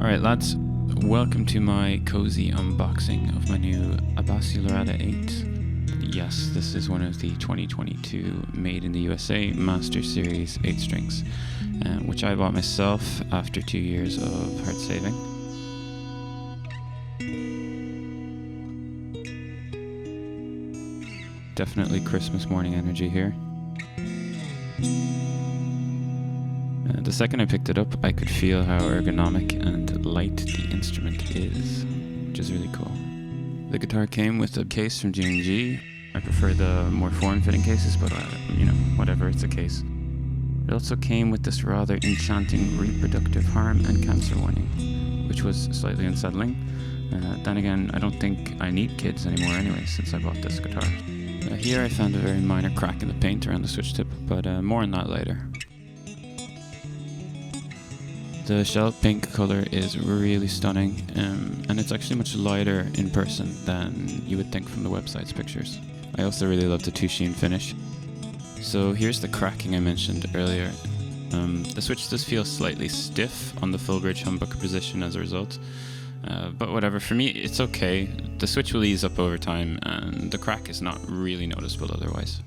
Alright lads, welcome to my cozy unboxing of my new Abasi Larada 8. Yes, this is one of the 2022 Made in the USA Master Series 8 strings, which I bought myself after 2 years of hard saving. Definitely Christmas morning energy here. The second I picked it up, I could feel how ergonomic and light the instrument is, which is really cool. The guitar came with a case from G&G. I prefer the more form-fitting cases, but whatever, it's a case. It also came with this rather enchanting reproductive harm and cancer warning, which was slightly unsettling. Then again, I don't think I need kids anymore anyway, since I bought this guitar. Here I found a very minor crack in the paint around the switch tip, but more on that later. The shell pink color is really stunning, and it's actually much lighter in person than you would think from the website's pictures. I also really love the two sheen finish. So here's the cracking I mentioned earlier. The switch does feel slightly stiff on the full bridge humbucker position as a result, but whatever, for me it's okay. The switch will ease up over time and the crack is not really noticeable otherwise.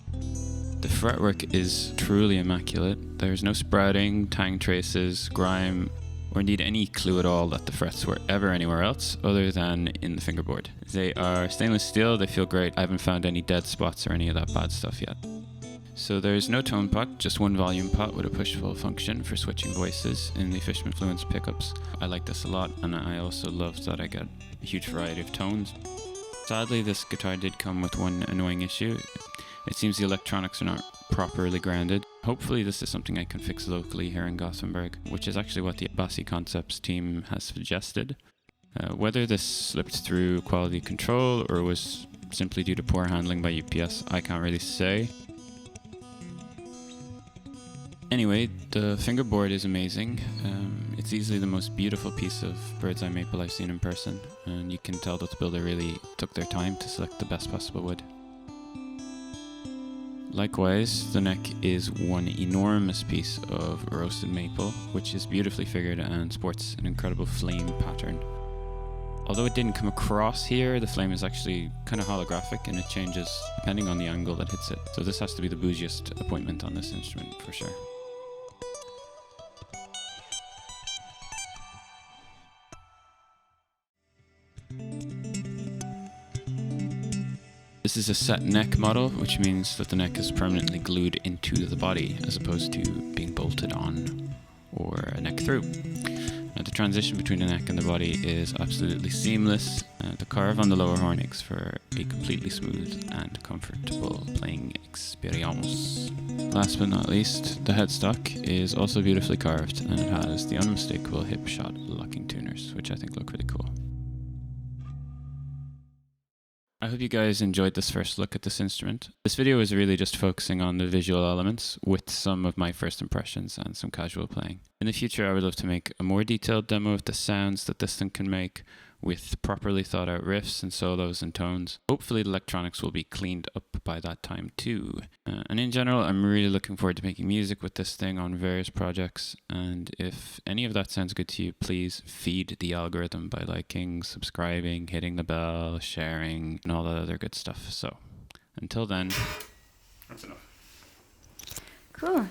The fretwork is truly immaculate. There's no sprouting, tang traces, grime, or indeed any clue at all that the frets were ever anywhere else other than in the fingerboard. They are stainless steel, they feel great. I haven't found any dead spots or any of that bad stuff yet. So there's no tone pot, just one volume pot with a push-pull function for switching voices in the Fishman Fluence pickups. I like this a lot, and I also love that I get a huge variety of tones. Sadly, this guitar did come with one annoying issue. It seems the electronics are not properly grounded. Hopefully this is something I can fix locally here in Gothenburg, which is actually what the Abasi Concepts team has suggested. Whether this slipped through quality control or was simply due to poor handling by UPS, I can't really say. Anyway, the fingerboard is amazing. It's easily the most beautiful piece of bird's eye maple I've seen in person, and you can tell that the builder really took their time to select the best possible wood. Likewise, the neck is one enormous piece of roasted maple, which is beautifully figured and sports an incredible flame pattern. Although it didn't come across here, the flame is actually kind of holographic and it changes depending on the angle that hits it. So this has to be the bougiest appointment on this instrument for sure. This is a set neck model, which means that the neck is permanently glued into the body as opposed to being bolted on or a neck through. Now, the transition between the neck and the body is absolutely seamless. The carve on the lower horn makes for a completely smooth and comfortable playing experience. Last but not least, the headstock is also beautifully carved and it has the unmistakable hip shot locking tuners, which I think look really cool. I hope you guys enjoyed this first look at this instrument. This video is really just focusing on the visual elements with some of my first impressions and some casual playing. In the future, I would love to make a more detailed demo of the sounds that this thing can make with properly thought out riffs and solos and tones. Hopefully the electronics will be cleaned up by that time too. And in general, I'm really looking forward to making music with this thing on various projects. And if any of that sounds good to you, please feed the algorithm by liking, subscribing, hitting the bell, sharing, and all that other good stuff. So until then, that's enough. Cool.